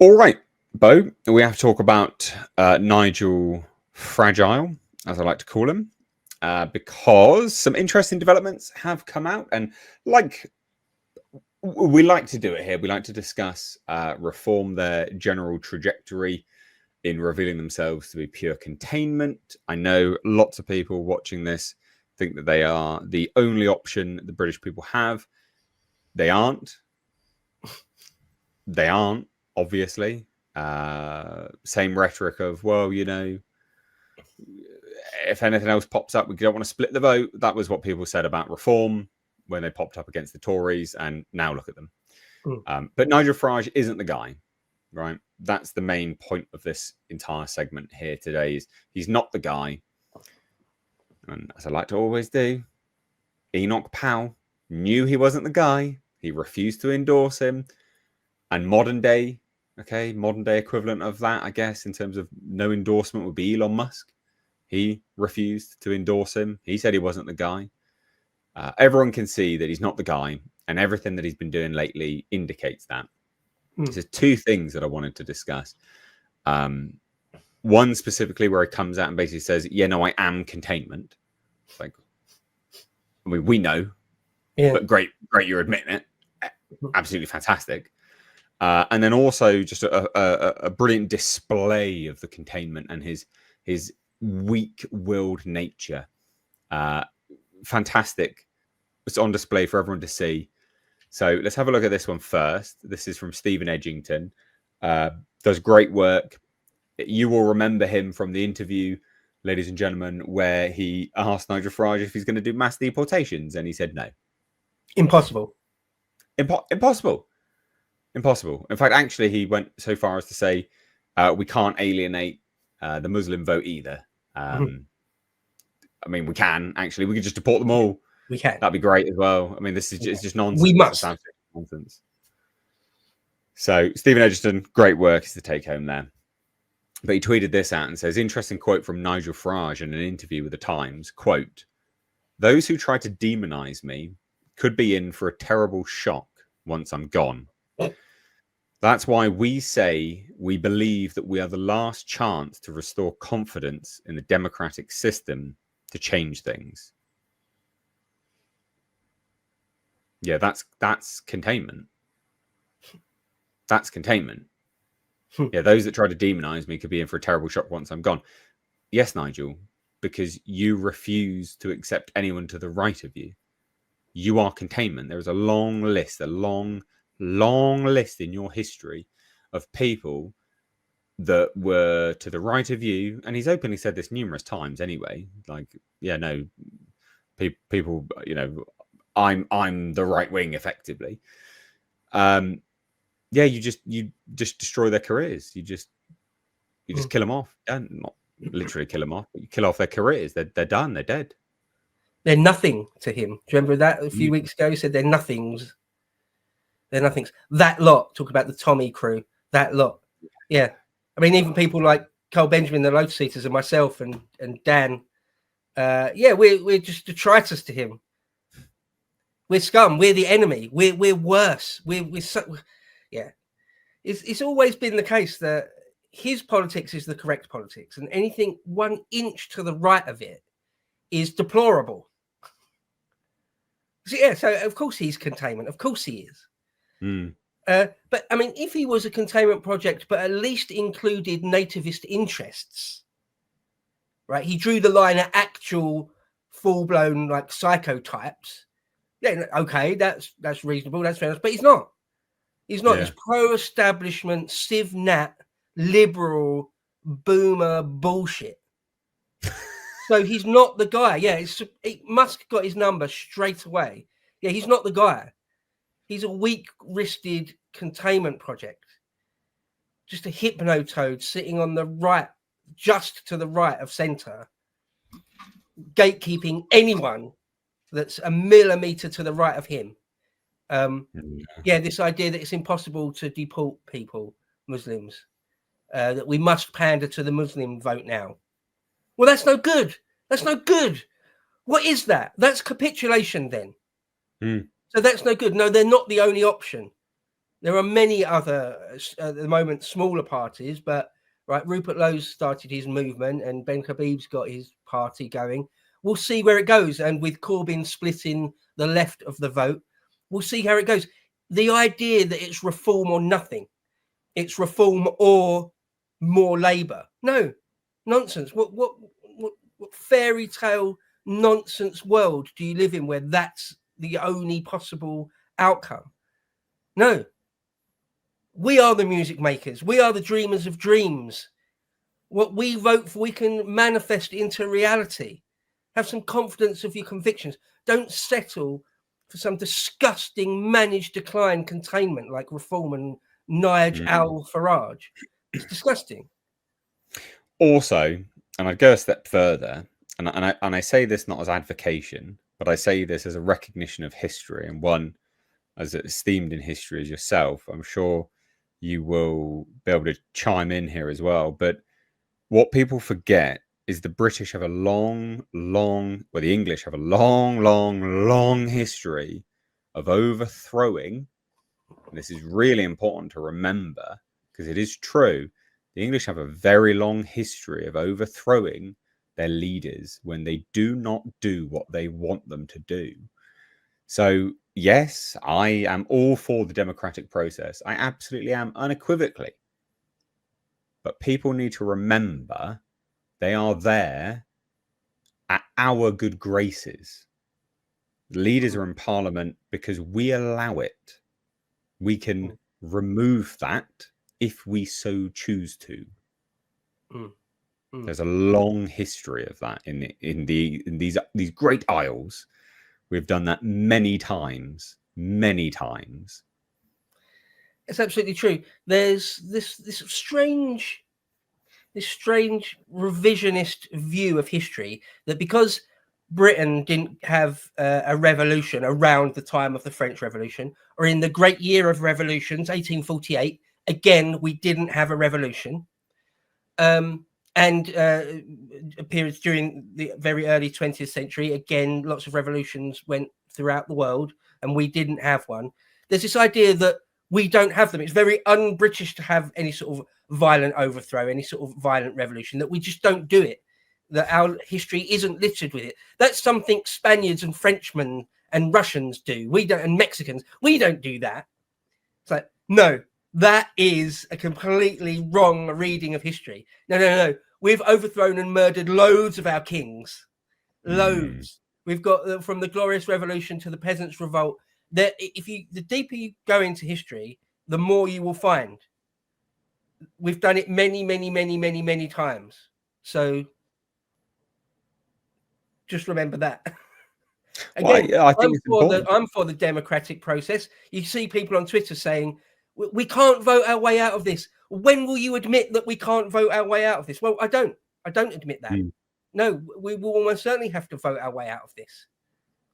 All right, Bo, we have to talk about Nigel Fragile, as I like to call him, because some interesting developments have come out. And like we like to do it here, we like to discuss reform, their general trajectory in revealing themselves to be pure containment. I know lots of people watching this think that they are the only option the British people have. They aren't. They aren't, obviously. Same rhetoric of, well, you know, if anything else pops up, we don't want to split the vote. That was what people said about reform when they popped up against the Tories, and now look at them. But Nigel Farage isn't the guy, right? That's the main point of this entire segment here today. Is he's not the guy. And as I like to always do, Enoch Powell knew he wasn't the guy. He refused to endorse him. And modern day equivalent of that, I guess, in terms of no endorsement would be Elon Musk. He refused to endorse him. He said he wasn't the guy. Everyone can see that he's not the guy, and everything that he's been doing lately indicates that. There's two things that I wanted to discuss. One specifically where he comes out and basically says, yeah, no, I am containment. It's like, I mean, we know, but great you're admitting it. Absolutely fantastic. And then also just a brilliant display of the containment and his weak-willed nature. Fantastic. It's on display for everyone to see. So let's have a look at this one first. This is from Stephen Edgington. Does great work. You will remember him from the interview, ladies and gentlemen, where he asked Nigel Farage if he's going to do mass deportations, and he said no. Impossible. Impossible. In fact, actually, he went so far as to say we can't alienate the Muslim vote either. I mean, we can, actually. We could just deport them all. We can. That'd be great as well. I mean, this is just nonsense. We must. Nonsense. So, Stephen Edgerton, great work is the take home there. But he tweeted this out and says, interesting quote from Nigel Farage in an interview with The Times, quote, those who try to demonize me could be in for a terrible shock once I'm gone. That's why we say we believe that we are the last chance to restore confidence in the democratic system to change things. Yeah, that's containment. That's containment. Yeah, those that try to demonize me could be in for a terrible shock once I'm gone. Yes, Nigel, because you refuse to accept anyone to the right of you. You are containment. There is a long list in your history of people that were to the right of you. And he's openly said this numerous times anyway. Like, yeah, no, people, you know, I'm the right wing effectively. Yeah, you just destroy their careers. You just kill them off. And not literally kill them off, but you kill off their careers. They're done. They're dead. They're nothing to him. Do you remember that a few weeks ago? He said they're nothings. They're nothings. That lot, talk about the Tommy crew, that lot. Yeah. I mean, even people like Carl Benjamin, the Lotus Eaters, and myself and Dan, we're just detritus to him. We're scum. We're the enemy. We're worse. We're so, yeah. It's always been the case that his politics is the correct politics, and anything 1 inch to the right of it is deplorable. So, yeah, so of course he's containment. Of course he is. But I mean, if he was a containment project, but at least included nativist interests, right? He drew the line at actual full-blown like psychotypes. Yeah, okay, that's reasonable, that's fair enough. But he's not. He's not. Yeah. He's pro-establishment, civ nat, liberal, boomer bullshit. So he's not the guy. Yeah, Musk got his number straight away. Yeah, he's not the guy. He's a weak-wristed containment project. Just a hypnotoad sitting on the right, just to the right of centre, gatekeeping anyone that's a millimetre to the right of him. Yeah, this idea that it's impossible to deport people, Muslims, that we must pander to the Muslim vote now. Well, that's no good. That's no good. What is that? That's capitulation then. So that's no good. No, they're not the only option. There are many other, at the moment, smaller parties, but right, Rupert Lowe's started his movement and Ben Habib's got his party going. We'll see where it goes. And with Corbyn splitting the left of the vote, we'll see how it goes. The idea that it's reform or nothing, it's reform or more Labour. No, nonsense. What fairy tale nonsense world do you live in where that's the only possible outcome? No. We are the music makers. We are the dreamers of dreams. What we vote for, we can manifest into reality. Have some confidence of your convictions. Don't settle for some disgusting managed decline containment like Reform and Nigel Farage. It's disgusting. Also, and I'd go a step further, and I say this not as advocation, but I say this as a recognition of history, and one as esteemed in history as yourself. I'm sure you will be able to chime in here as well. But what people forget is the British have a the English have a long history of overthrowing. And this is really important to remember because it is true. The English have a very long history of overthrowing their leaders when they do not do what they want them to do. So, yes, I am all for the democratic process. I absolutely am, unequivocally. But people need to remember they are there at our good graces. The leaders are in Parliament because we allow it. We can remove that if we so choose to. There's a long history of that in these great isles. We've done that many times. It's absolutely true. There's this strange revisionist view of history that because Britain didn't have a revolution around the time of the French Revolution, or in the great year of revolutions, 1848, again, we didn't have a revolution. And periods during the very early 20th century, again, lots of revolutions went throughout the world, and we didn't have one. There's this idea that we don't have them. It's very un-British to have any sort of violent overthrow, any sort of violent revolution, that we just don't do it, that our history isn't littered with it. That's something Spaniards and Frenchmen and Russians do. We don't, and Mexicans, we don't do that. It's like, no. That is a completely wrong reading of history. No. We've overthrown and murdered loads of our kings. Loads. We've got from the Glorious Revolution to the Peasants' Revolt. That the deeper you go into history, the more you will find. We've done it many times. So just remember that. Again, well, I think I'm for the democratic process. You see people on Twitter saying, we can't vote our way out of this. When will you admit that we can't vote our way out of this? Well, I don't admit that. No, we will almost certainly have to vote our way out of this.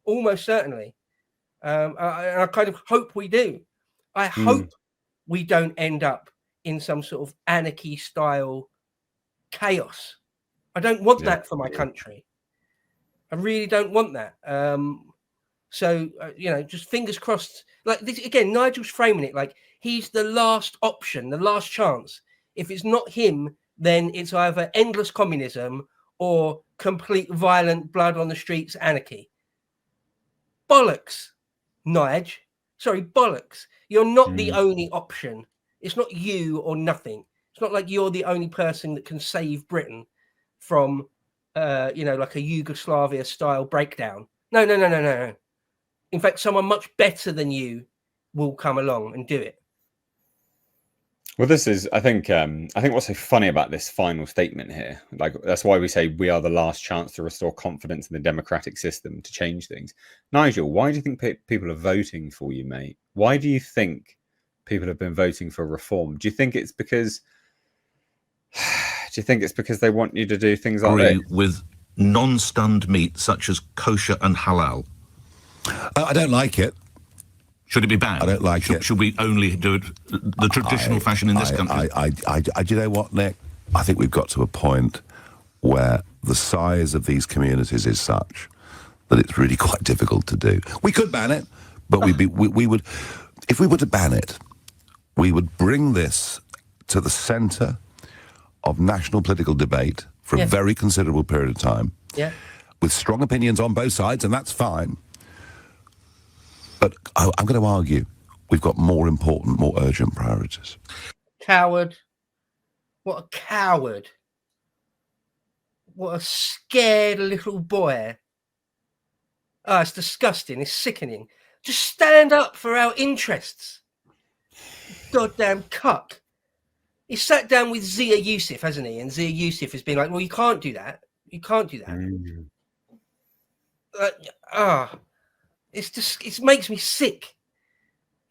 Almost certainly. I kind of hope we do. I hope we don't end up in some sort of anarchy style chaos. I don't want that for my country. I really don't want that. So, just fingers crossed. Like this, again, Nigel's framing it like he's the last option, the last chance. If it's not him, then it's either endless communism or complete violent blood on the streets anarchy. Bollocks, Nige. Sorry, bollocks. You're not the only option. It's not you or nothing. It's not like you're the only person that can save Britain from, like a Yugoslavia-style breakdown. No. In fact, someone much better than you will come along and do it. Well, this is, I think what's so funny about this final statement here, like that's why we say we are the last chance to restore confidence in the democratic system to change things. Nigel, why do you think people are voting for you, mate? Why do you think people have been voting for reform? Do you think it's because they want you to do things like this? With non-stunned meat such as kosher and halal? I don't like it. Should it be banned? I don't like it. Should we only do it the traditional fashion in this country? Do you know what, Nick? I think we've got to a point where the size of these communities is such that it's really quite difficult to do. We could ban it, but we would, if we were to ban it, we would bring this to the centre of national political debate for a very considerable period of time, with strong opinions on both sides, and that's fine. But I'm going to argue we've got more important, more urgent priorities. Coward. What a coward. What a scared little boy. Oh, it's disgusting. It's sickening. Just stand up for our interests. Goddamn cuck. He sat down with Zia Yusuf, hasn't he? And Zia Yusuf has been like, well, you can't do that. You can't do that. It's just, it makes me sick.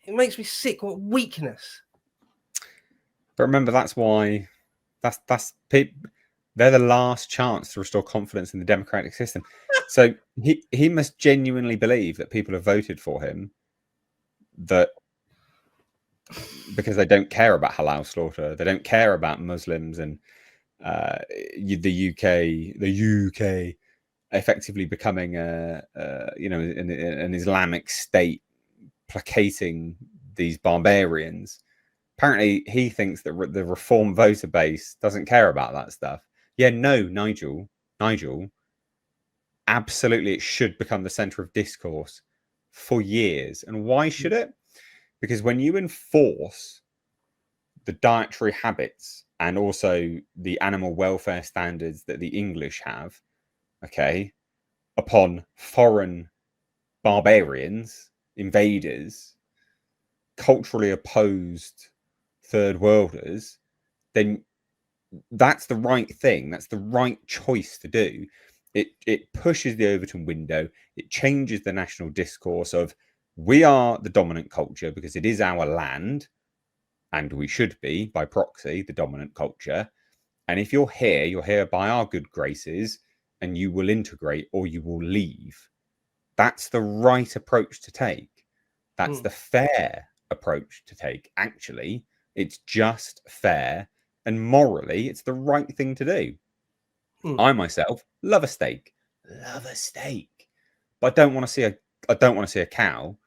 It makes me sick. What weakness. But remember, that's why they're the last chance to restore confidence in the democratic system. So he must genuinely believe that people have voted for him because they don't care about halal slaughter, they don't care about Muslims and the UK effectively becoming an Islamic state, placating these barbarians. Apparently, he thinks that the reform voter base doesn't care about that stuff. Yeah, no, Nigel, absolutely, it should become the center of discourse for years. And why should it? Because when you enforce the dietary habits and also the animal welfare standards that the English have, upon foreign barbarians, invaders, culturally opposed third worlders, then that's the right thing. That's the right choice to do. It pushes the Overton window. It changes the national discourse of we are the dominant culture because it is our land, and we should be, by proxy, the dominant culture. And if you're here by our good graces, and you will integrate or you will leave. That's the right approach to take. That's the fair approach to take. Actually, it's just fair, and morally, it's the right thing to do. I myself love a steak, but I don't want to see a cow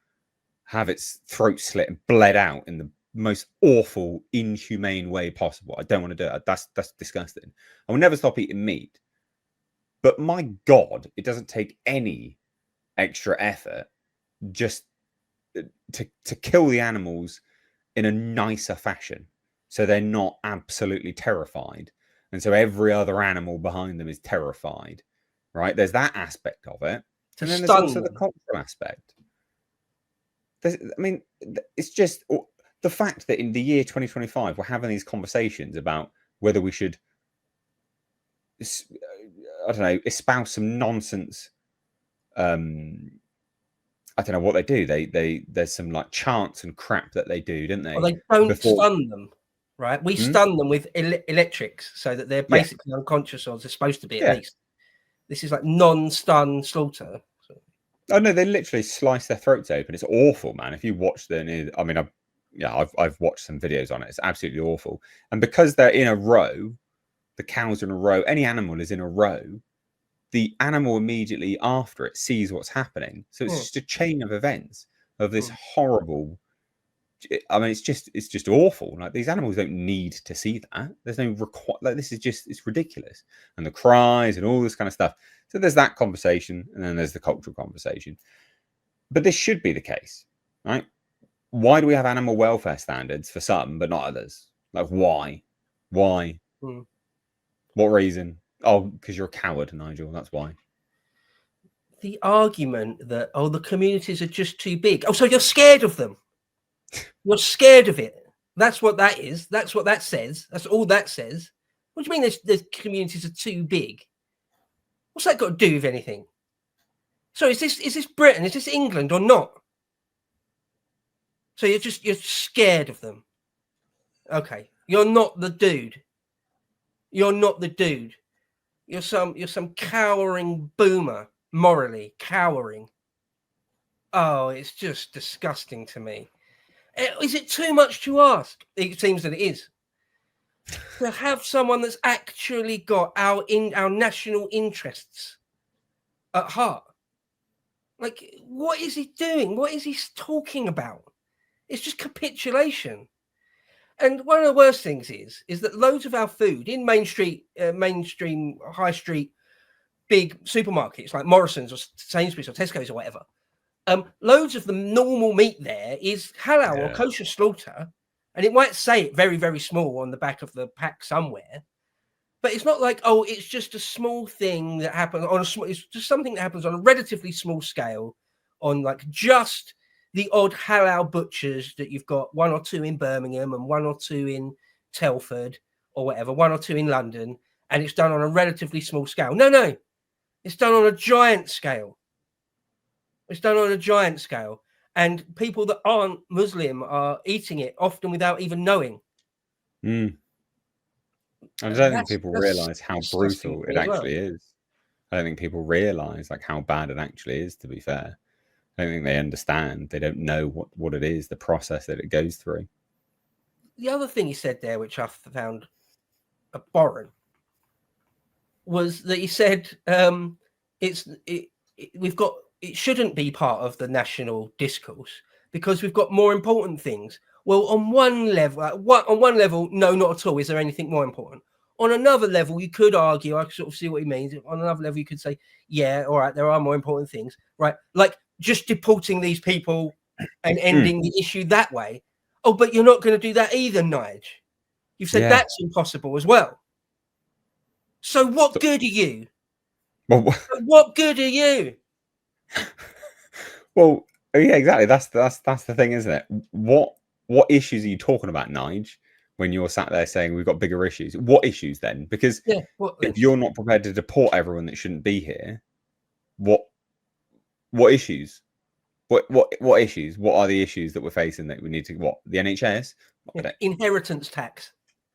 have its throat slit and bled out in the most awful, inhumane way possible. I don't want to do it. That's disgusting. I will never stop eating meat. But my God, it doesn't take any extra effort just to kill the animals in a nicer fashion, so they're not absolutely terrified. And so every other animal behind them is terrified, right? There's that aspect of it. And then there's also the cultural aspect. It's just the fact that in the year 2025, we're having these conversations about whether we should, I don't know, espouse some nonsense. I don't know what they do. There's some like chants and crap that they do, don't they? Well, they don't stun them, right? We stun them with electrics so that they're basically unconscious, or they're supposed to be at least. This is like non-stun slaughter. Oh no, they literally slice their throats open. It's awful, man. If you watch I've watched some videos on it. It's absolutely awful. And because they're in a row, the cows are in a row. Any animal is in a row. The animal immediately after it sees what's happening. So it's just a chain of events of this horrible. I mean, it's just awful. Like, these animals don't need to see that. There's no this is just, it's ridiculous. And the cries and all this kind of stuff. So there's that conversation, and then there's the cultural conversation. But this should be the case, right? Why do we have animal welfare standards for some but not others? Like, why? What reason? Oh, because you're a coward, Nigel. That's why. The argument that, the communities are just too big. Oh, so you're scared of them. You're scared of it. That's what that is. That's what that says. That's all that says. What do you mean the communities are too big? What's that got to do with anything? So is this Britain? Is this England or not? So you're scared of them. Okay. You're not the dude. You're not the dude. You're some cowering boomer, morally cowering. Oh, it's just disgusting to me. Is it too much to ask? It seems that it is. To have someone that's actually got our national interests at heart. Like, what is he doing? What is he talking about? It's just capitulation. And one of the worst things is that loads of our food in mainstream high street big supermarkets like Morrison's or Sainsbury's or Tesco's or whatever, loads of the normal meat there is halal or kosher slaughter, and it might say it very, very small on the back of the pack somewhere, but it's not like, oh, it's just a small thing that happens on a small. It's just something that happens on a relatively small scale, on like just the odd halal butchers that you've got, 1 or 2 in Birmingham and 1 or 2 in Telford or whatever, 1 or 2 in London, and it's done on a relatively small scale. No, it's done on a giant scale. It's done on a giant scale, and people that aren't Muslim are eating it often without even knowing. I don't think people realise how brutal it actually is. I don't think people realise like how bad it actually is, to be fair. I don't think they understand. They don't know what it is, the process that it goes through. The other thing he said there, which I found abhorrent, was that he said it shouldn't be part of the national discourse because we've got more important things. Well, on one level, no, not at all. Is there anything more important? On another level, you could argue, I sort of see what he means. On another level, you could say, yeah, all right, there are more important things, right? Like just deporting these people and ending the issue that way. Oh, but you're not going to do that either, Nige. You've said that's impossible as well. So what good are you? Well, what good are you? Well, yeah, exactly. That's the thing, isn't it? What issues are you talking about, Nige, when you're sat there saying we've got bigger issues? What issues then? Because if you're not prepared to deport everyone that shouldn't be here, what issues? What issues? What are the issues that we're facing that we need to the NHS? Inheritance tax.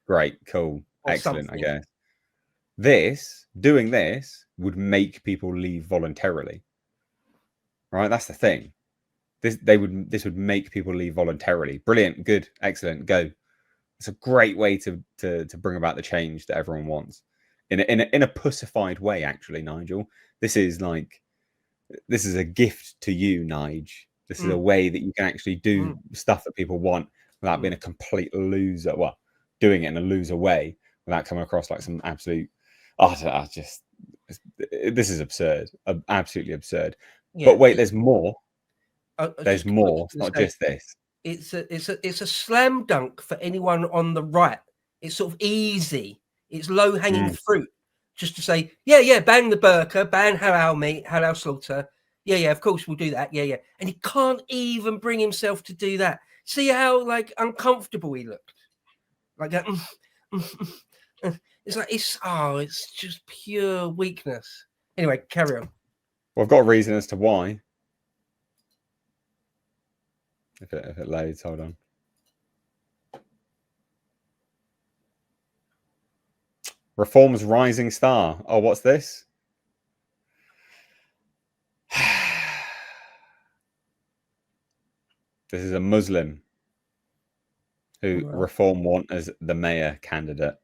Great, cool, or excellent, something. I guess. Doing this would make people leave voluntarily. Right, that's the thing. This would make people leave voluntarily. Brilliant, good, excellent, go. It's a great way to bring about the change that everyone wants in a pussified way. Actually, Nigel, this is a gift to you, Nige. This is a way that you can actually do stuff that people want without being a complete loser. Well, doing it in a loser way without coming across like some absolute. This is absurd. Absolutely absurd. Yeah, but wait, there's more. There's more. It's not just this. It's a slam dunk for anyone on the right. It's sort of easy. It's low hanging fruit. Just to say, yeah, ban the burqa, ban halal meat, halal slaughter. Yeah, of course we'll do that. Yeah. And he can't even bring himself to do that. See how like uncomfortable he looked? Like that. It's like it's just pure weakness. Anyway, carry on. Well, I've got a reason as to why. If it loads, hold on. Reform's rising star. Oh, what's this? This is a Muslim who Reform want as the mayor candidate.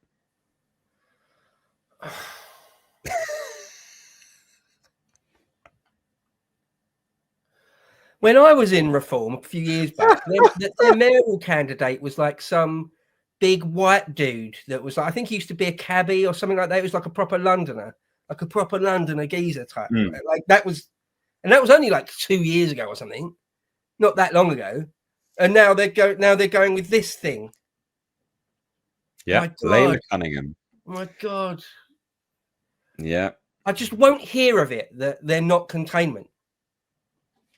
When I was in Reform a few years back, their mayoral candidate was like some big white dude that was like, I think he used to be a cabbie or something like that. It was like a proper Londoner, geezer type. Like that was only like 2 years ago or something, not that long ago. And now they're going with this thing. Yeah, Layla Cunningham. My God. Yeah. I just won't hear of it that they're not containment.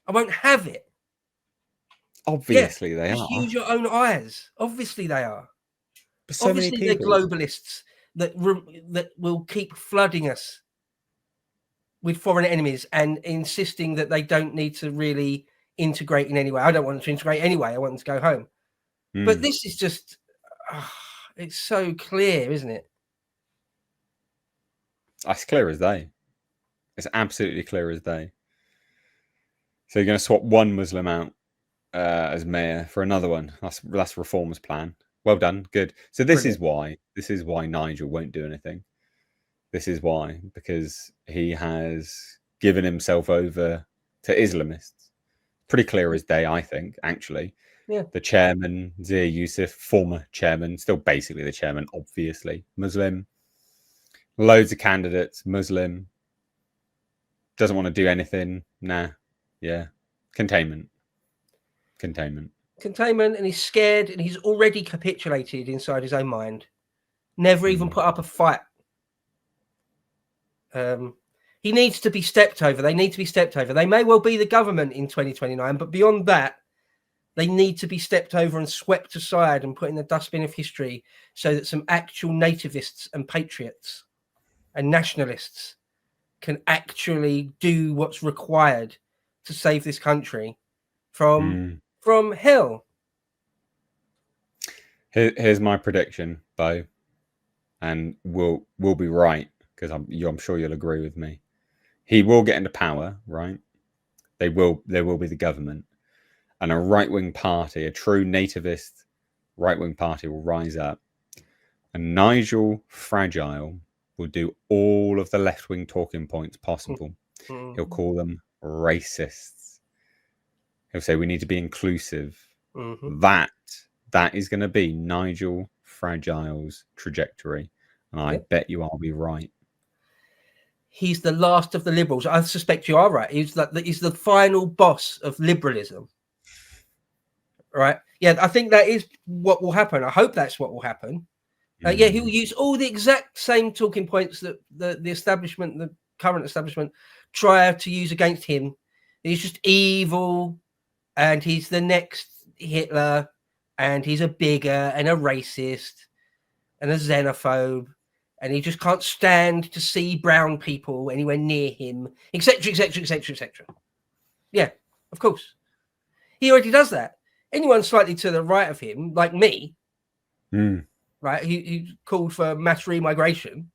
I won't have it. Obviously, they are. Use your own eyes. Obviously, they are. But so obviously, many people. They're globalists that will keep flooding us with foreign enemies and insisting that they don't need to really integrate in any way. I don't want them to integrate anyway. I want them to go home. But this is just, it's so clear, isn't it? It's clear as day. It's absolutely clear as day. So you're going to swap one Muslim out as mayor for another one. That's Reform's plan. Well done, good. So this is why Nigel won't do anything. This is why, because he has given himself over to Islamists. Pretty clear as day, I think. Actually, Yeah. The chairman, Zia Yusuf, former chairman, still basically the chairman, obviously, Muslim. Loads of candidates, Muslim. Doesn't want to do anything. Nah. Yeah. Containment. Containment, and he's scared, and he's already capitulated inside his own mind. Never even put up a fight. He needs to be stepped over. They need to be stepped over. They may well be the government in 2029, but beyond that, they need to be stepped over and swept aside and put in the dustbin of history so that some actual nativists and patriots and nationalists can actually do what's required to save this country from hell. Here's my prediction, Bo, and we'll be right, because I'm sure you'll agree with me. He will get into power, right? There will be the government, and a right-wing party, a true nativist right-wing party, will rise up, and Nigel Farage will do all of the left-wing talking points possible. He'll call them racists. He'll say we need to be inclusive. That is going to be Nigel Farage's trajectory, and I bet you I'll be right. He's the last of the liberals. I suspect you are right. He's the final boss of liberalism. Right? Yeah, I think that is what will happen. I hope that's what will happen. Yeah, he'll use all the exact same talking points that the establishment, the current establishment, try to use against him. He's just evil, and he's the next Hitler, and he's a bigot and a racist and a xenophobe, and he just can't stand to see brown people anywhere near him, etc., etc., etc., etc. Yeah, of course. He already does that. Anyone slightly to the right of him, like me, right, he called for mass remigration.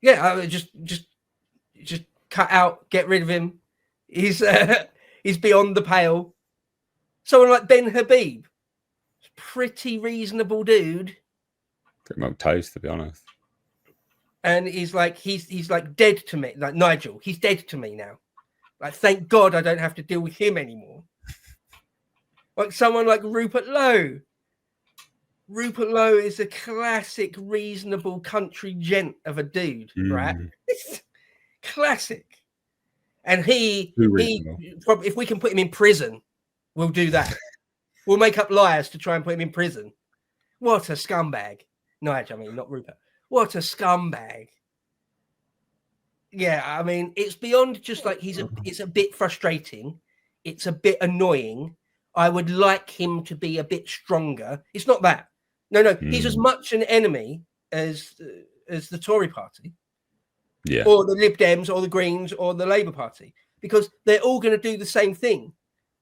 Yeah, I just cut out, get rid of him. He's beyond the pale. Someone like Ben Habib, pretty reasonable dude. Pretty much toast, to be honest. And he's like dead to me. Like Nigel, he's dead to me now. Like, thank God I don't have to deal with him anymore. Like someone like Rupert Lowe. Rupert Lowe is a classic, reasonable country gent of a dude, right? Classic. And he if we can put him in prison, we'll do that. We'll make up lies to try and put him in prison. What a scumbag. Nigel, I mean, not Rupert. What a scumbag. Yeah, I mean, it's beyond just like it's a bit frustrating. It's a bit annoying. I would like him to be a bit stronger. It's not that. No, he's as much an enemy as the Tory party. Yeah. Or the Lib Dems or the Greens or the Labour Party, because they're all going to do the same thing,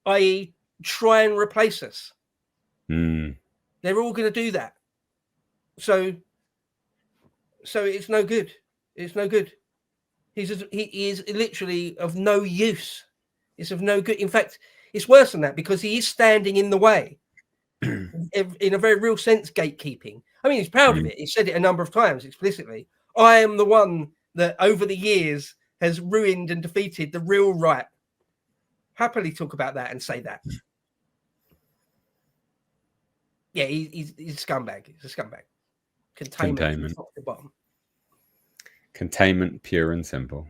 i.e. try and replace us. They're all going to do that. So it's no good. It's no good. He is literally of no use. It's of no good. In fact, it's worse than that, because he is standing in the way in a very real sense, gatekeeping. I mean, he's proud of it. He said it a number of times explicitly. I am the one that over the years has ruined and defeated the real right. Happily talk about that and say that. Yeah, he's a scumbag. He's a scumbag. Containment. From top to bottom. Containment, pure and simple.